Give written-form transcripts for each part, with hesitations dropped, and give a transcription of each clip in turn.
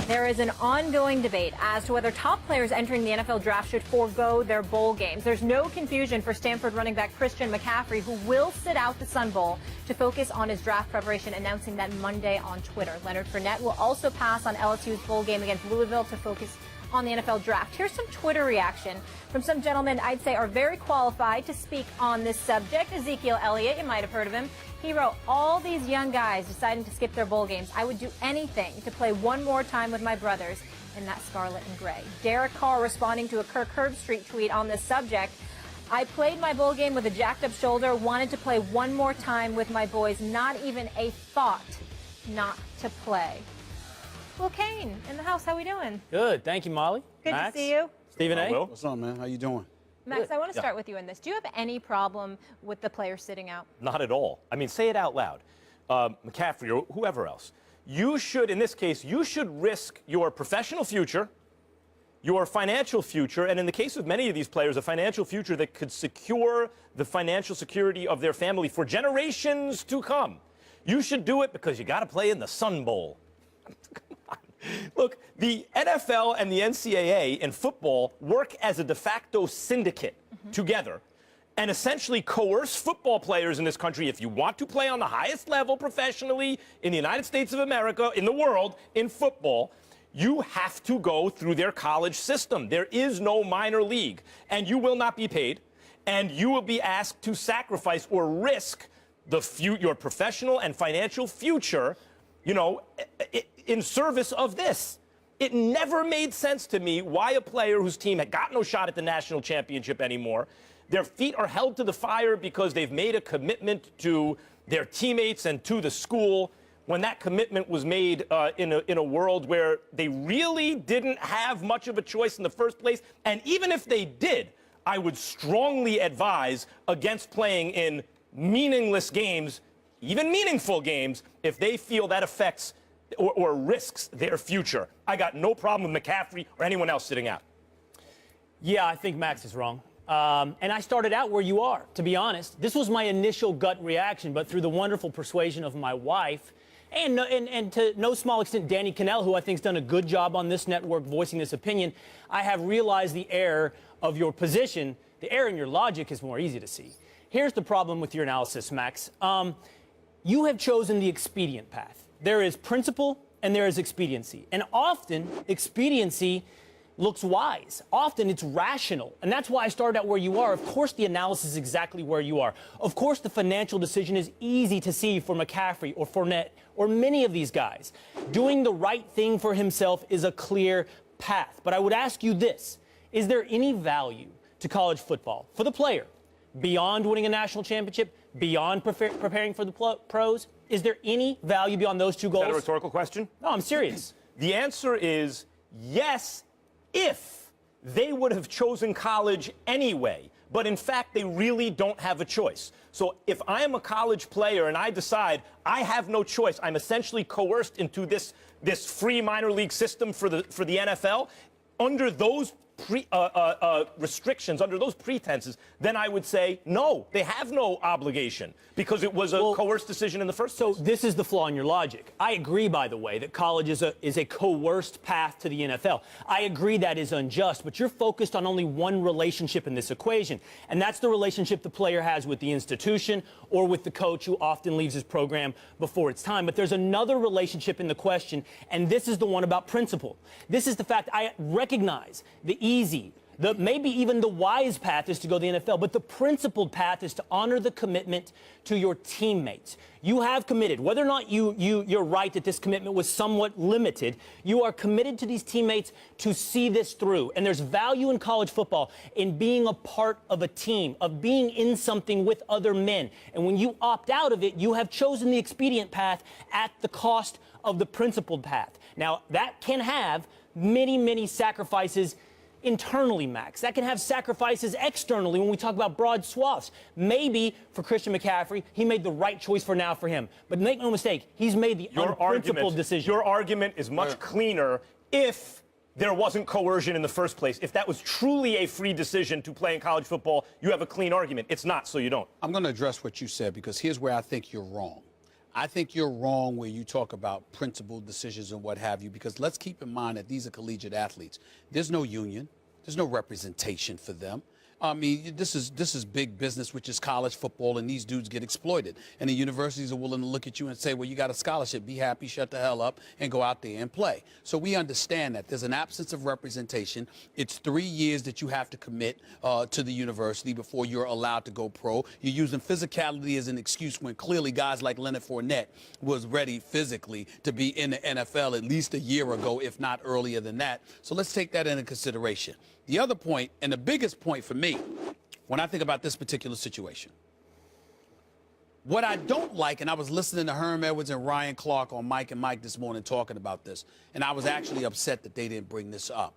There is an ongoing debate as to whether top players entering the NFL draft should forego their bowl games. There's no confusion for Stanford running back Christian McCaffrey, who will sit out the Sun Bowl to focus on his draft preparation, announcing that Monday on Twitter. Leonard Fournette will also pass on LSU's bowl game against Louisville to focus on the NFL draft. Here's some Twitter reaction from some gentlemen I'd say are very qualified to speak on this subject. Ezekiel Elliott, you might have heard of him. He wrote, "All these young guys deciding to skip their bowl games. I would do anything to play one more time with my brothers in that scarlet and gray." Derek Carr responding to a Kirk Herbstreit tweet on this subject. "I played my bowl game with a jacked up shoulder, wanted to play one more time with my boys. Not even a thought not to play." Will Kane in the house, how we doing? Good, thank you, Molly. Good Max, to see you. Stephen A. What's up, man? How you doing? Max, I want to start with you in this. Do you have any problem with the players sitting out? Not at all. I mean, say it out loud. McCaffrey or whoever else. You should, in this case, you should risk your professional future, your financial future, and in the case of many of these players, a financial future that could secure the financial security of their family for generations to come. You should do it because you got to play in the Sun Bowl. Look, the NFL and the NCAA in football work as a de facto syndicate together and essentially coerce football players in this country. If you want to play on the highest level professionally in the United States of America, in the world, in football, you have to go through their college system. There is no minor league, and you will not be paid, and you will be asked to sacrifice or risk your professional and financial future, you know, in service of this. It never made sense to me why a player whose team had got no shot at the national championship anymore, their feet are held to the fire because they've made a commitment to their teammates and to the school, when that commitment was made in a world where they really didn't have much of a choice in the first place. And even if they did, I would strongly advise against playing in meaningless games, even meaningful games, if they feel that affects or risks their future. I got no problem with McCaffrey or anyone else sitting out. Yeah, I think Max is wrong. And I started out where you are, to be honest. This was my initial gut reaction, but through the wonderful persuasion of my wife, and to no small extent Danny Cannell, who I think has done a good job on this network voicing this opinion, I have realized the error of your position. The error in your logic is more easy to see. Here's the problem with your analysis, Max. You have chosen the expedient path. There is principle and there is expediency. And often, expediency looks wise. Often, it's rational. And that's why I started out where you are. Of course, the analysis is exactly where you are. Of course, the financial decision is easy to see for McCaffrey or Fournette or many of these guys. Doing the right thing for himself is a clear path. But I would ask you this. Is there any value to college football for the player beyond winning a national championship, beyond preparing for the pros? Is there any value beyond those two goals? Is that a rhetorical question? No, I'm serious. The answer is yes, if they would have chosen college anyway. But in fact, they really don't have a choice. So if I am a college player and I decide I have no choice, I'm essentially coerced into this free minor league system for the NFL, under those restrictions, under those pretenses, then I would say, no, they have no obligation because it was a coerced decision in the first place. So this is the flaw in your logic. I agree, by the way, that college is a coerced path to the NFL. I agree that is unjust, but you're focused on only one relationship in this equation, and that's the relationship the player has with the institution or with the coach who often leaves his program before it's time. But there's another relationship in the question, and this is the one about principle. This is the fact I recognize the easy, maybe even the wise path is to go to the NFL, but the principled path is to honor the commitment to your teammates. You have committed, whether or not you're right that this commitment was somewhat limited, you are committed to these teammates to see this through. And there's value in college football in being a part of a team, of being in something with other men. And when you opt out of it, you have chosen the expedient path at the cost of the principled path. Now, that can have many, many sacrifices internally, Max. That can have sacrifices externally when we talk about broad swaths. Maybe for Christian McCaffrey, he made the right choice for now for him. But make no mistake, he's made the unprincipled decision. Your argument is much cleaner if there wasn't coercion in the first place. If that was truly a free decision to play in college football, you have a clean argument. It's not, so you don't. I'm going to address what you said because here's where I think you're wrong. I think you're wrong where you talk about principled decisions and what have you, because let's keep in mind that these are collegiate athletes. There's no union. There's no representation for them. I mean, this is big business, which is college football, and these dudes get exploited. And the universities are willing to look at you and say, well, you got a scholarship, be happy, shut the hell up, and go out there and play. So we understand that there's an absence of representation. It's 3 years that you have to commit to the university before you're allowed to go pro. You're using physicality as an excuse when clearly guys like Leonard Fournette was ready physically to be in the NFL at least a year ago, if not earlier than that. So let's take that into consideration. The other point, and the biggest point for me, when I think about this particular situation, what I don't like, and I was listening to Herm Edwards and Ryan Clark on Mike and Mike this morning talking about this, and I was actually upset that they didn't bring this up.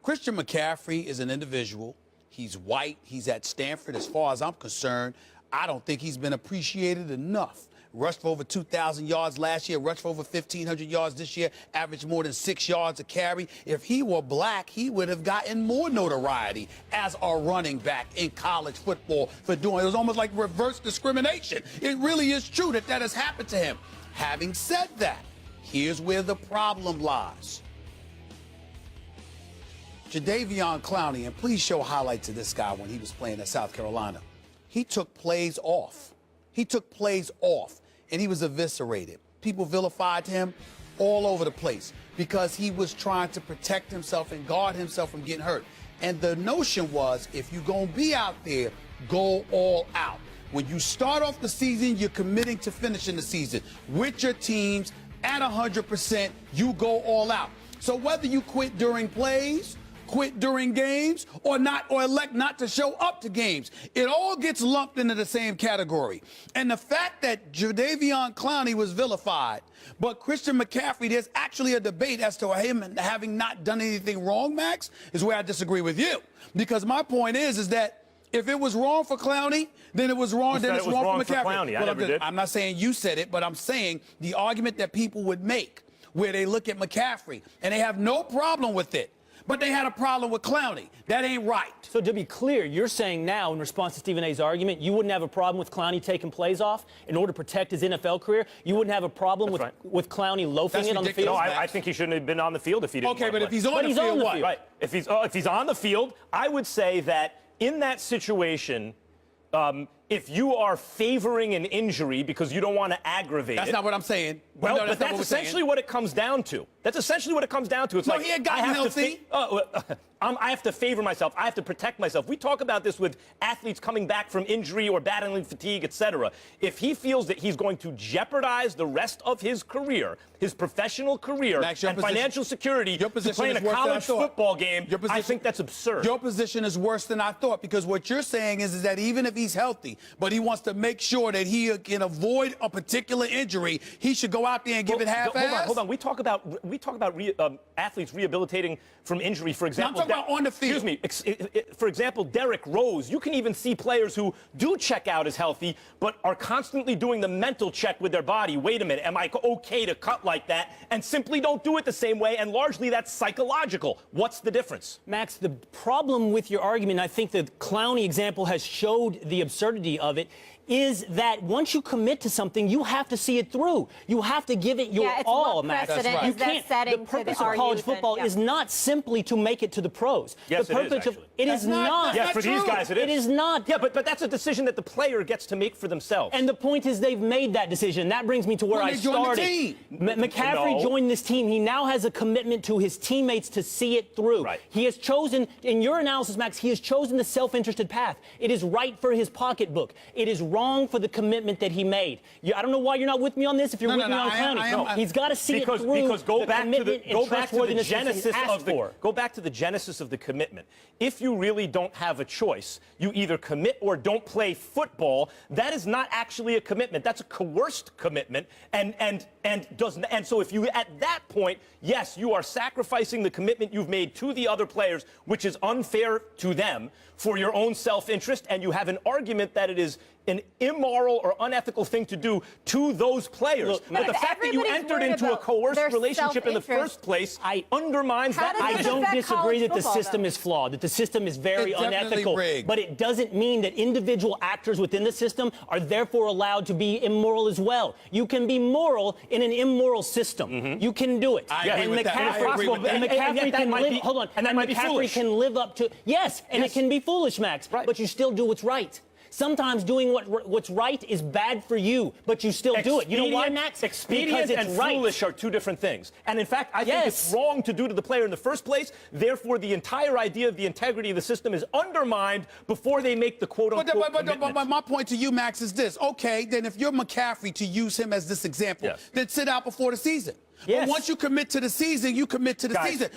Christian McCaffrey is an individual. He's white. He's at Stanford. As far as I'm concerned, I don't think he's been appreciated enough. Rushed for over 2,000 yards last year, rushed for over 1,500 yards this year, averaged more than 6 yards a carry. If he were black, he would have gotten more notoriety as a running back in college football for doing it. It was almost like reverse discrimination. It really is true that that has happened to him. Having said that, here's where the problem lies. Jadeveon Clowney, and please show highlights of this guy when he was playing at South Carolina. He took plays off. He took plays off, and he was eviscerated. People vilified him all over the place because he was trying to protect himself and guard himself from getting hurt. And the notion was, if you're going to be out there, go all out. When you start off the season, you're committing to finishing the season. With your teams at 100%, you go all out. So whether you quit during plays, quit during games, or elect not to show up to games, it all gets lumped into the same category. And the fact that Jadeveon Clowney was vilified, but Christian McCaffrey, there's actually a debate as to him having not done anything wrong, Max, is where I disagree with you. Because my point is that if it was wrong for Clowney, then it was wrong. Then it's wrong for McCaffrey. Clowney? I never did. I'm not saying you said it, but I'm saying the argument that people would make where they look at McCaffrey and they have no problem with it, but they had a problem with Clowney. That ain't right. So to be clear, you're saying now, in response to Stephen A's argument, you wouldn't have a problem with Clowney taking plays off in order to protect his NFL career? You wouldn't have a problem with Clowney loafing That's it on the field? No, I think he shouldn't have been on the field if he didn't. Okay, but if he's on the field, what? Right. If he's on the field, I would say that in that situation, if you are favoring an injury because you don't want to aggravate That's it. not what I'm saying. Well, no, but that's essentially what it comes down to. That's essentially what it comes down to. It's like he had gotten healthy. I have to favor myself. I have to protect myself. We talk about this with athletes coming back from injury or battling fatigue, etc. If he feels that he's going to jeopardize the rest of his career, his professional career, Max, and financial security to play in a college football game, I think that's absurd. Your position is worse than I thought, because what you're saying is that even if he's healthy, but he wants to make sure that he can avoid a particular injury, he should go out there and give it half-ass? Hold on. We talk about athletes rehabilitating from injury, for example. Now, I'm talking about on the field. Excuse me. For example, Derrick Rose. You can even see players who do check out as healthy, but are constantly doing the mental check with their body. Wait a minute, am I okay to cut like that? And simply don't do it the same way, and largely that's psychological. What's the difference? Max, the problem with your argument, I think the Clowney example has showed the absurdity of it, is that once you commit to something, you have to see it through. You have to give it your all, Max. That's right. You can't. The purpose of college football is not simply to make it to the pros. Yes, the purpose it is not. Yeah, for these guys it is. It is not. Yeah, but that's a decision that the player gets to make for themselves. And the point is they've made that decision. That brings me to where I started. McCaffrey joined this team. He now has a commitment to his teammates to see it through. Right. He has chosen, in your analysis, Max, he has chosen the self-interested path. It is right for his pocketbook. It is wrong for the commitment that he made. I don't know why you're not with me on this. If you're with me on Clowney, he's got to see it through. Because go back to the genesis of the commitment. If you really don't have a choice, you either commit or don't play football. That is not actually a commitment. That's a coerced commitment. And so if you at that point, yes, you are sacrificing the commitment you've made to the other players, which is unfair to them, for your own self-interest, and you have an argument that it is an immoral or unethical thing to do to those players. Look, but the fact that you entered into a coerced relationship in the first place undermines that. I don't disagree that the system is flawed, that the system is very unethical. Rigged. But it doesn't mean that individual actors within the system are therefore allowed to be immoral as well. You can be moral in an immoral system. You can do it. I agree with that. I agree with that. And McCaffrey can live. Hold on. And that might be foolish. McCaffrey can live up to. Yes, and it can be foolish, Max. Right. But you still do what's right. Sometimes doing what's right is bad for you, but you still do it. You know why, Max? Expedient and foolish are two different things. And in fact, I think it's wrong to do to the player in the first place. Therefore, the entire idea of the integrity of the system is undermined before they make the quote-unquote commitment. But my point to you, Max, is this. Okay, then if you're McCaffrey, to use him as this example, then sit out before the season. Yes. But once you commit to the season, you commit to the season.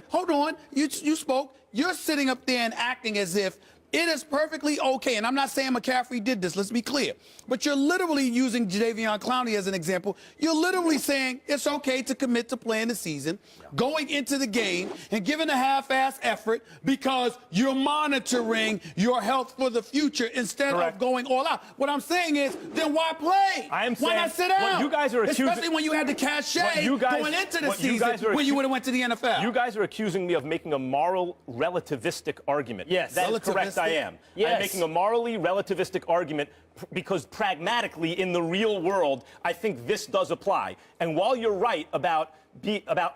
Hold on. You spoke. You're sitting up there and acting as if it is perfectly okay, and I'm not saying McCaffrey did this, let's be clear, but you're literally using Jadeveon Clowney as an example. You're literally saying it's okay to commit to playing the season, going into the game, and giving a half-ass effort because you're monitoring your health for the future instead of going all out. What I'm saying is, then why play? Why not sit down? What you guys are accusing, especially when you had the cachet going into the season when you would have went to the NFL. You guys are accusing me of making a moral relativistic argument. Yes. That is correct. I am. Yes. I'm making a morally relativistic argument because pragmatically, in the real world, I think this does apply. And while you're right about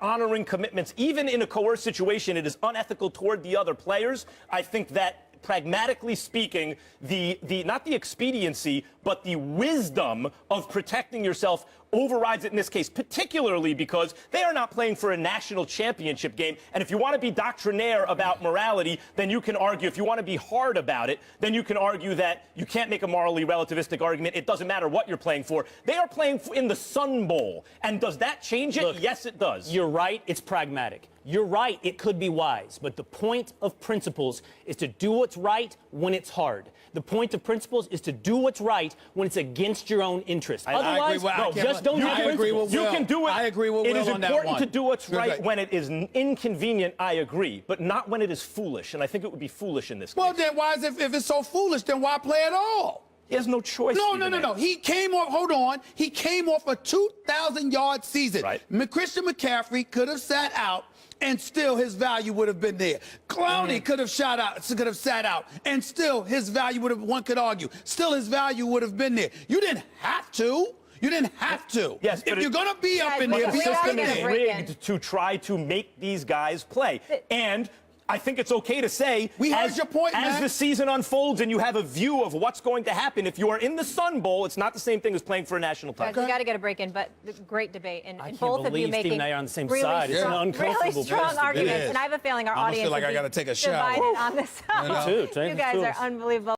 honoring commitments, even in a coerced situation, it is unethical toward the other players. I think that, pragmatically speaking, not the expediency, but the wisdom of protecting yourself overrides it in this case, particularly because they are not playing for a national championship game. And if you want to be doctrinaire about morality, then you can argue. If you want to be hard about it, then you can argue that you can't make a morally relativistic argument. It doesn't matter what you're playing for. They are playing in the Sun Bowl. And does that change it? Look, yes, it does. You're right. It's pragmatic. You're right. It could be wise. But the point of principles is to do what's right when it's hard. The point of principles is to do what's right when it's against your own interest. Otherwise, just don't do principles. You can do it. I agree with Will Will on that one. It is important to do what's right when it is inconvenient, I agree, but not when it is foolish. And I think it would be foolish in this case. Well, then why is it, if it's so foolish, then why play at all? He has no choice. No. He came off, hold on. He came off a 2,000-yard season. Right. Christian McCaffrey could have sat out, and still his value would have been there. Clowney could have sat out, and still his value would have, one could argue, still his value would have been there. You didn't have to. You didn't have to. Yes, if you're going to be up in there, the be up in system is there. rigged to try to make these guys play. And I think it's okay to say, we heard your point, as the season unfolds and you have a view of what's going to happen, if you are in the Sun Bowl, it's not the same thing as playing for a national title. We got to get a break in, but great debate, and both of you making Steve and I are on the same really side. It's an uncomfortable really strong arguments, and I have a feeling our audience I feel like I got to take a shower. divided on this. Me too. You guys are unbelievable.